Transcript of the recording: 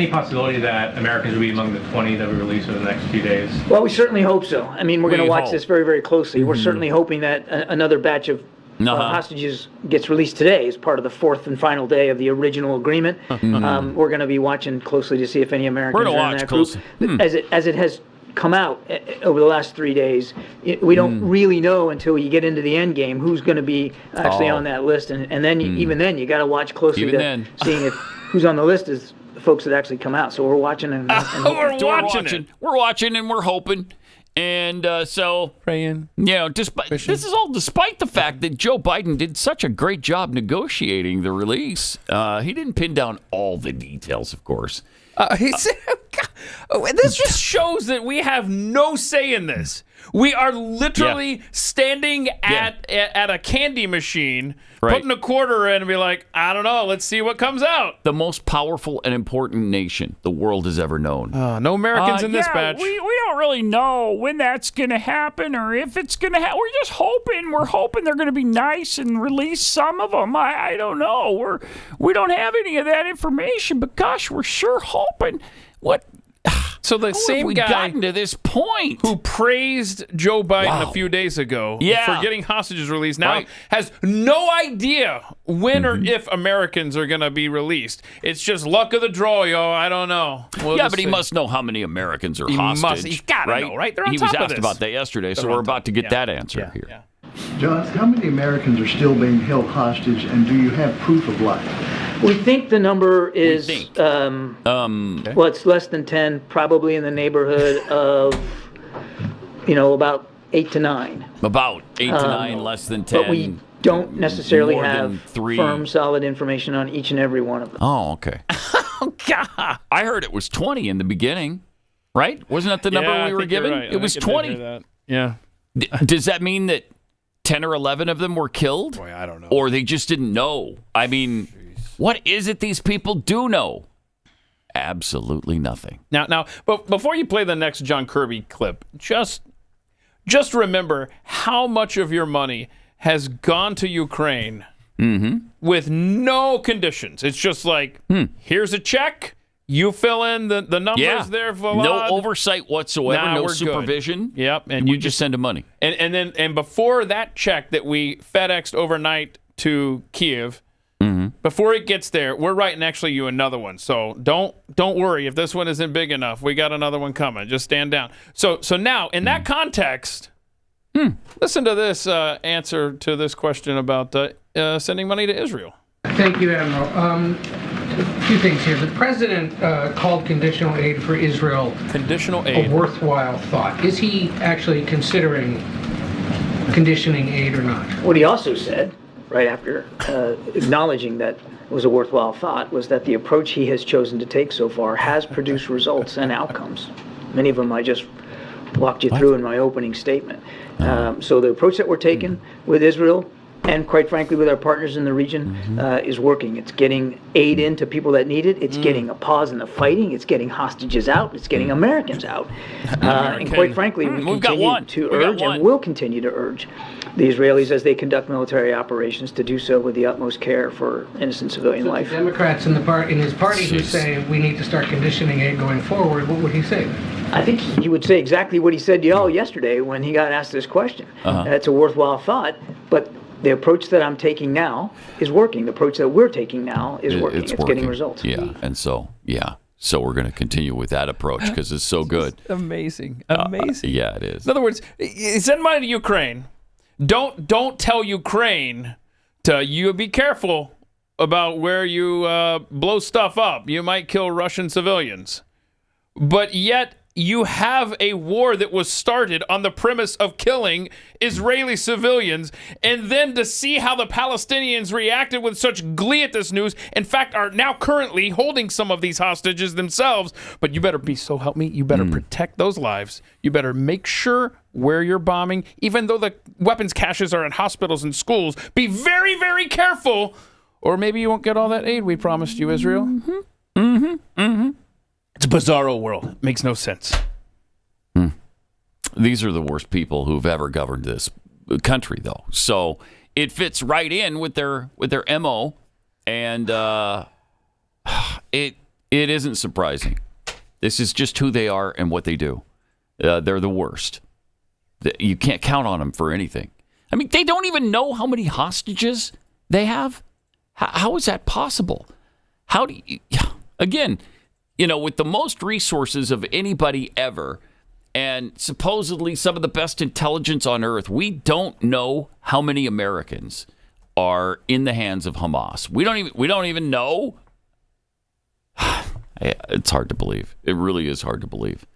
any possibility that Americans will be among the 20 that we release over the next few days? Well, we certainly hope so. I mean, we're going to watch this very, very closely. We're certainly hoping that another batch of hostages gets released today as part of the fourth and final day of the original agreement. We're going to be watching closely to see if any Americans are in that group. As it has come out over the last 3 days, we don't really know until you get into the end game who's going to be actually on that list, and then even then you got to watch closely to seeing if who's on the list is the folks that actually come out. So we're watching and we're watching and we're hoping. And so, praying. This is all despite the fact that Joe Biden did such a great job negotiating the release. He didn't pin down all the details, of course. This just shows that we have no say in this. We are literally standing at a candy machine, putting a quarter in and be like, I don't know, let's see what comes out. The most powerful and important nation the world has ever known. No Americans in this batch. We don't really know when that's going to happen or if it's going to happen. We're just hoping. We're hoping they're going to be nice and release some of them. I don't know. We don't have any of that information, but gosh, we're sure hoping. What? So the same guy gotten to this point who praised Joe Biden a few days ago for getting hostages released now has no idea when or if Americans are going to be released. It's just luck of the draw, yo. I don't know. But he must know how many Americans are hostage. He's got to know, right? They're on he top was of asked this. about that yesterday, so we're about to get that answer here. Yeah. John, how many Americans are still being held hostage, and do you have proof of life? We think the number is, well, it's less than 10, probably in the neighborhood of, about 8 to 9. About 8 to 9, less than 10. But we don't necessarily have 3. firm, solid information on each and every one of them. Oh, okay. Oh, God. I heard it was 20 in the beginning, right? Wasn't that the number we were given? Right. It was 20. Yeah. Does that mean that 10 or 11 of them were killed? Boy, I don't know. Or they just didn't know? I mean, what is it these people do know? Absolutely nothing. Now, but before you play the next John Kirby clip, just remember how much of your money has gone to Ukraine with no conditions. It's just like, here's a check. You fill in the numbers there, Vlad. No oversight whatsoever, no supervision. Good. Yep, and you just send them money. And before that check that we FedExed overnight to Kiev, before it gets there, we're writing actually you another one. So don't worry if this one isn't big enough. We got another one coming. Just stand down. So now in that context, listen to this answer to this question about sending money to Israel. Thank you, Admiral. A few things here. The president called conditional aid for Israel a worthwhile thought. Is he actually considering conditioning aid or not? What he also said, right after acknowledging that it was a worthwhile thought, was that the approach he has chosen to take so far has produced results and outcomes. Many of them I just walked you through in my opening statement. So the approach that we're taking with Israel, and quite frankly with our partners in the region, is working. It's getting aid into people that need it. It's getting a pause in the fighting. It's getting hostages out. It's getting Americans out. And quite frankly, we continue to urge and will continue to urge the Israelis as they conduct military operations to do so with the utmost care for innocent civilian life. The Democrats in his party who say we need to start conditioning aid going forward, what would he say then? I think he would say exactly what he said to y'all yesterday when he got asked this question. It's a worthwhile thought, but the approach that I'm taking now is working. The approach that we're taking now is working. It's getting results. Yeah, and so we're going to continue with that approach because it's so good. Amazing. Yeah, it is. In other words, send money to Ukraine. Don't tell Ukraine you be careful about where you blow stuff up. You might kill Russian civilians. But yet you have a war that was started on the premise of killing Israeli civilians, and then to see how the Palestinians reacted with such glee at this news, in fact, are now currently holding some of these hostages themselves. But you better be, so help me, you better protect those lives. You better make sure where you're bombing, even though the weapons caches are in hospitals and schools, be very, very careful, or maybe you won't get all that aid we promised you, Israel. It's a bizarro world. It makes no sense. These are the worst people who've ever governed this country, though. So it fits right in with their MO, and It isn't surprising. This is just who they are and what they do. They're the worst. You can't count on them for anything. I mean, they don't even know how many hostages they have. How is that possible? How do you, again, with the most resources of anybody ever, and supposedly some of the best intelligence on earth, we don't know how many Americans are in the hands of Hamas. We don't even know. It's hard to believe. It really is hard to believe.